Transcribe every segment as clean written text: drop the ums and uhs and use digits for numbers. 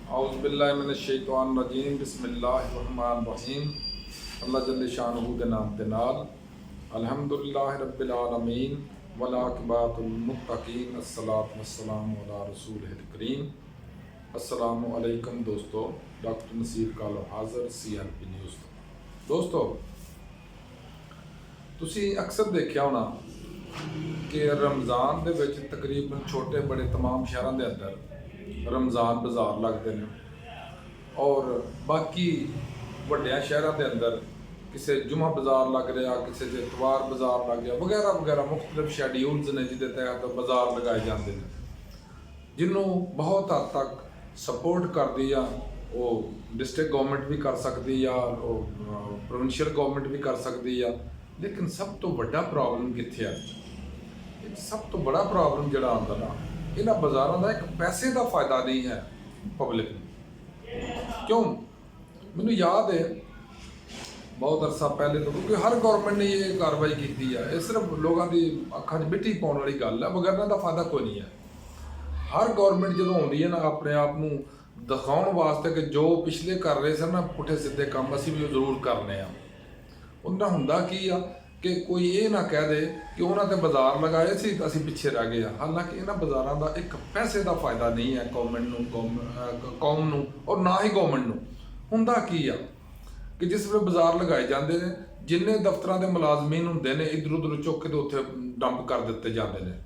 औज़ुबिल्लाहिमिनश्शैतानिर्रजीम बिस्मिल्लाहिर्रहमानिर्रहीम। अल्लाह जल्ल शानहू दे नाम दे नाल अल्हम्दुलिल्लाहि रब्बिल आलमीन वल आक़िबतुल मुत्तक़ीन अस्सलातु वस्सलामु अला रसूलिल करीम। अस्सलामु अलैकुम दोस्तों, डॉक्टर नसीर कालो हाज़र CRP न्यूज़ ਤੋਂ। दोस्तों, ਤੁਸੀਂ ਅਕਸਰ ਦੇਖਿਆ ਹੋਣਾ ਕਿ ਰਮਜ਼ਾਨ ਦੇ ਵਿੱਚ ਤਕਰੀਬਨ ਛੋਟੇ ਬੜੇ तमाम ਸ਼ਹਿਰਾਂ ਦੇ ਅੰਦਰ रमज़ान बाज़ार लगते हैं और बाकी वड्डिया शहरों के अंदर किसी जुमा बाज़ार लग रहा, किसी इतवार बाज़ार लग गया वगैरह वगैरह मुख्तलिफ शेड्यूल्स ने जिसके तहत बाज़ार लगाए जाते हैं, जिन्हों बहुत हद तक सपोर्ट करती है वो डिस्ट्रिक्ट गवर्नमेंट भी कर सकती है, प्रोविंशियल गवर्नमेंट भी कर सकती है। लेकिन सब तो बड़ा प्रॉब्लम कित्थे है? सब तो बड़ा प्रॉब्लम जिहड़ा आंदा ना इन्हां बाज़ारों का एक पैसे का फायदा नहीं है पब्लिक को। क्यों? मैनूं याद है बहुत अरसा पहले तो, क्योंकि हर गवर्नमेंट ने ये कार्रवाई की है, ये सिर्फ लोगों की अखां 'च मिट्टी पाउण वाली गल है, मगर इन्हां दा फायदा कोई नहीं है। हर गवर्नमेंट जो आउंदी है ना अपने आप नूं दिखाउण वास्ते कि जो पिछले कर रहे सन ना पुठे सीधे काम असीं भी जरूर करने आ, उन्हां हुंदा की आ कि कोई ये ना कह दे कि उन्होंने तो बाज़ार लगाए सी असीं पिछे रह गए। हालांकि इन्हां बाज़ारों का एक पैसे का फायदा नहीं है गवर्नमेंट कौम नूं और ना ही गवर्नमेंट नूं। हुंदा की आ कि जिस वे बाज़ार लगाए जाते हैं, जिन्ने दफ्तरां दे मुलाजमीन हुंदे ने इधर उधर चुक के तो उत्थे डंप कर दिते जाते हैं।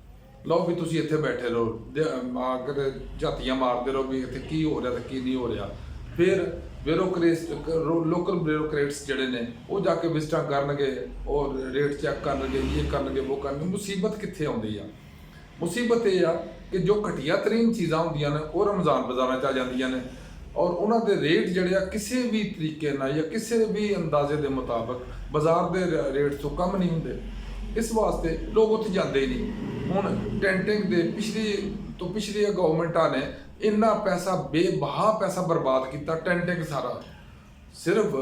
लो भी तुसीं इत्थे बैठे रहो आके झातियां मारते रहो भी इत्थे की हो रहा तो की नहीं हो रहा। फिर लोकल ब्यूरोक्रेट्स जिहड़े ने वो जाके विजिटां करनगे और रेट चैक करनगे, ये करनगे वो करनगे। मुसीबत कित्थे आउंदी आ? मुसीबत ये आ कि जो घटिया तरीन चीज़ां हुंदियां ने वो रमज़ान बाज़ारां च आ जांदियां ने और उन्हां दे रेट जिहड़े आ किसी भी तरीके नाल या किसी भी अंदाजे के मुताबिक बाज़ार के रेट तो कम नहीं हुंदे। इस वास्ते लोग उत्थे जांदे ही नहीं। हुण टेंटिंग दे पिछली गवर्नमेंटां ने इन्ना पैसा बेबहा पैसा बर्बाद किया, टेंटिंग सारा सिर्फ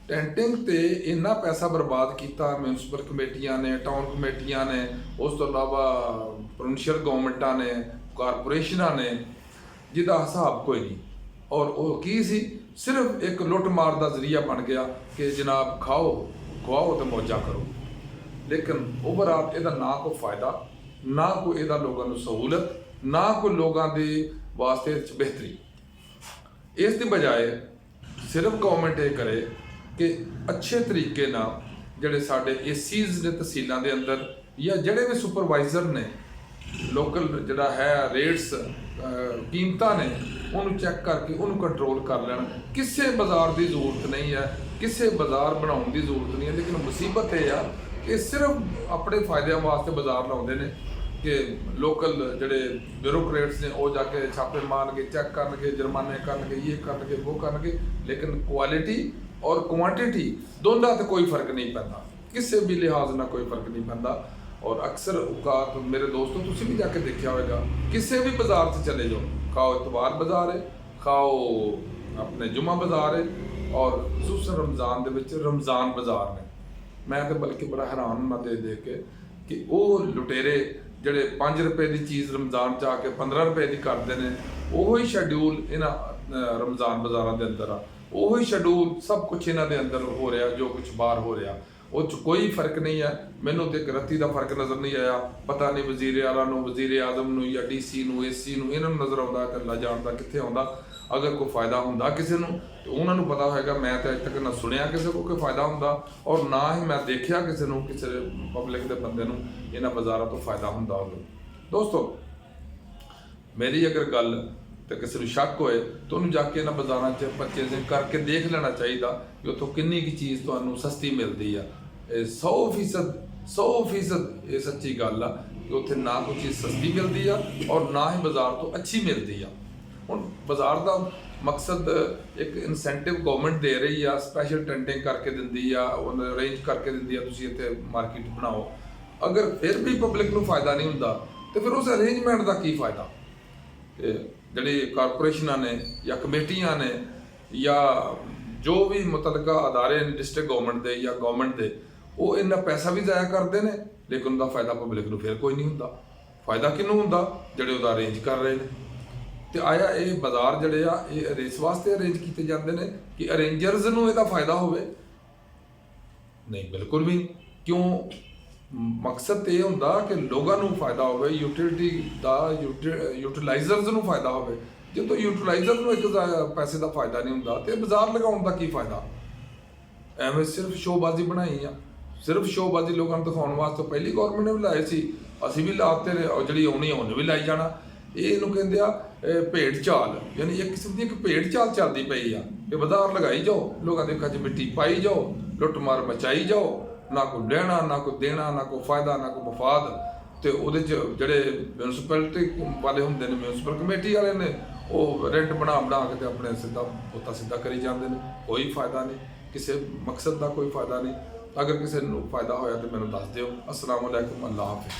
टेंटिंग ते इन्ना पैसा बर्बाद किया म्यूनसिपल कमेटियां ने, टाउन कमेटियां ने, उस तो अलावा प्रोविंशियल गवर्नमेंटां ने, कारपोरेशनां ने, जिहदा हिसाब कोई नहीं। और वो की सी सिर्फ एक लुट मार का जरिया बन गया कि जनाब खाओ खुआओ तो मौजा करो। लेकिन ओवरऑल इहदा ना कोई फायदा, ना कोई इहदा लोगों को सहूलत, ना कोई लोगों के वास्ते बेहतरी। इस दी बजाय सिर्फ गवर्नमेंट ये करे कि अच्छे तरीके ना जिहड़े साडे एसीज ने तहसीलों के अंदर या जिहड़े भी सुपरवाइजर ने लोकल जिहड़ा है रेट्स कीमतां ने उन्होंने चैक करके उन्होंने कंट्रोल कर लैण। किसी बाज़ार की जरूरत नहीं है, किसी बाज़ार बनाने की जरूरत नहीं है। लेकिन मुसीबत यह आ कि सिर्फ अपने फायदे वास्ते बाज़ार लाउंदे ने कि लोकल जिहड़े ब्यूरोक्रेट्स ने वो जाके छापे मारनगे, चैक करनगे, जुर्माने करनगे, ये करनगे वो करनगे। लेकिन क्वालिटी और क्वांटिटी दोनों से कोई फर्क नहीं पैंदा, किसी भी लिहाज ना कोई फर्क नहीं पैंदा। और अक्सर औकात मेरे दोस्तों तुसीं भी जाके देखा होगा, किसी भी बाज़ार से चले जाओ, खाओ इतवार बाज़ार है, खाओ अपने जुमा बाज़ार है और खसूसन रमज़ान दे विच रमज़ान बाज़ार ने। मैं तो बल्कि बड़ा हैरान होना देख के कि वो लुटेरे जिहड़े 5 रुपए की चीज़ रमज़ान च आके 15 रुपए की करते हैं, वही शेड्यूल इन्हां रमज़ान बाज़ारों के अंदर आ, वही शेड्यूल सब कुछ इन्हां दे अंदर हो रहा, जो कुछ बाहर हो रहा वो कोई फर्क नहीं है। मैनूं तो एक रत्ती का फर्क नज़र नहीं आया। पता नहीं वज़ीर आला नूं, वज़ीर आज़म नूं या DC नूं, AC नूं इन्हां नूं नज़र आउंदा कि अल्लाह जाणदा कित्थे आउंदा। अगर कोई फायदा हुंदा किसी नूं तो उन्होंने पता होगा। मैं तो अज तक ना सुनिया किसी को कोई फायदा हुंदा और ना ही मैं देखिया किसी नूं, किसी पब्लिक के बंदे नूं इन्हां बाज़ारों तो फायदा हुंदा होवे। दोस्तों, मेरी अगर गल तो किसी को शक होए तो उन्होंने जाके इन्हां बाज़ारां च परचेजिंग करके देख लेना चाहिए कि उत्थों किन्नी की चीज़ तुहानूं सस्ती मिलती है। 100% ये सच्ची गल आ कि उत्थे ना कोई चीज़ सस्ती मिलती है और ना ही बाज़ार तो अच्छी मिलती है। हुण बाज़ार का मकसद एक इंसेंटिव गवर्नमेंट दे रही है, स्पैशल टेंटिंग करके दिंदी आ, अरेंज करके दिंदी आ, तुसीं इत्थे मार्केट बनाओ। अगर फिर भी पब्लिक को फायदा नहीं हुंदा तो फिर उस अरेंजमेंट का की फायदा? जिहड़ी कारपोरेशनां ने या कमेटियां ने या जो भी मुतलका अदारे डिस्ट्रिक्ट गवर्नमेंट दे या गवर्नमेंट दे वो इन्ना पैसा भी जाया करते हैं, लेकिन उनका फायदा पब्लिक को फिर कोई नहीं हुंदा। फायदा किनूं हुंदा? जिहड़े उहदा अरेंज कर रहे हैं। ਤੇ ਆਇਆ ਇਹ ਬਾਜ਼ਾਰ ਜਿਹੜੇ ਆ ਇਹ ਰੇਸ ਵਾਸਤੇ ਅਰੇਂਜ ਕੀਤੇ ਜਾਂਦੇ ਨੇ ਕਿ ਅਰੇਂਜਰਸ ਨੂੰ ਇਹਦਾ ਫਾਇਦਾ ਹੋਵੇ? ਨਹੀਂ, ਬਿਲਕੁਲ ਵੀ ਨਹੀਂ। ਕਿਉਂ? ਮਕਸਦ ਤੇ ਇਹ ਹੁੰਦਾ ਕਿ ਲੋਕਾਂ ਨੂੰ ਫਾਇਦਾ ਹੋਵੇ, ਯੂਟਿਲਿਟੀ ਦਾ ਯੂਟਿਲਾਈਜ਼ਰਸ ਨੂੰ ਫਾਇਦਾ ਹੋਵੇ। ਜਦੋਂ ਯੂਟਿਲਾਈਜ਼ਰ ਨੂੰ ਇੱਕ ਪੈਸੇ ਦਾ ਫਾਇਦਾ ਨਹੀਂ ਹੁੰਦਾ ਤੇ ਬਾਜ਼ਾਰ ਲਗਾਉਣ ਦਾ ਕੀ ਫਾਇਦਾ? ਐਵੇਂ ਸਿਰਫ ਸ਼ੋਅਬਾਜ਼ੀ ਬਣਾਈ ਆ, ਸਿਰਫ ਸ਼ੋਅਬਾਜ਼ੀ ਲੋਕਾਂ ਨੂੰ ਦਿਖਾਉਣ ਵਾਸਤੇ ਪਹਿਲੀ ਗੌਰਮੈਂਟ ਨੇ ਵੀ ਲਾਏ ਸੀ, ਅਸੀਂ ਵੀ ਲਾਤੇ ਨੇ, ਜਿਹੜੀ ਆਉਣੀ ਉਹਨੇ ਵੀ ਲਾਈ ਜਾਣਾ। ਇਹਨੂੰ ਕਹਿੰਦੇ ਆ ਭੇਡ ਚਾਲ, ਯਾਨੀ ਇੱਕ ਕਿਸਮ ਦੀ ਇੱਕ ਭੇਡ ਚਾਲ ਚੱਲਦੀ ਪਈ ਆ ਕਿ ਬਾਜ਼ਾਰ ਲਗਾਈ ਜਾਓ, ਲੋਕਾਂ ਦੇ ਅੱਖਾਂ 'ਚ ਮਿੱਟੀ ਪਾਈ ਜਾਓ, ਲੁੱਟਮਾਰ ਮਚਾਈ ਜਾਓ, ਨਾ ਕੋਈ ਲੈਣਾ ਨਾ ਕੋਈ ਦੇਣਾ, ਨਾ ਕੋਈ ਫਾਇਦਾ ਨਾ ਕੋਈ ਮਫਾਦ। ਤੇ ਉਹਦੇ 'ਚ ਜਿਹੜੇ ਮਿਊਨਿਸਪੈਲਿਟੀ ਵਾਲੇ ਹੁੰਦੇ ਨੇ, ਮਿਊਨਿਸਪਲ ਕਮੇਟੀ ਵਾਲੇ ਨੇ, ਉਹ ਰੈਂਟ ਬਣਾ ਕੇ ਤੇ ਆਪਣੇ ਸਿੱਧਾ ਪੁੱਤਾ ਸਿੱਧਾ ਕਰੀ ਜਾਂਦੇ ਨੇ। ਕੋਈ ਫਾਇਦਾ ਨਹੀਂ, ਕਿਸੇ ਮਕਸਦ ਦਾ ਕੋਈ ਫਾਇਦਾ ਨਹੀਂ। ਅਗਰ ਕਿਸੇ ਨੂੰ ਫਾਇਦਾ ਹੋਇਆ ਤਾਂ ਮੈਨੂੰ ਦੱਸ ਦਿਓ। ਅਸਲਾਮ ਵਾਲੇਕੁਮ, ਅੱਲਾ ਹਾਫਿਜ਼।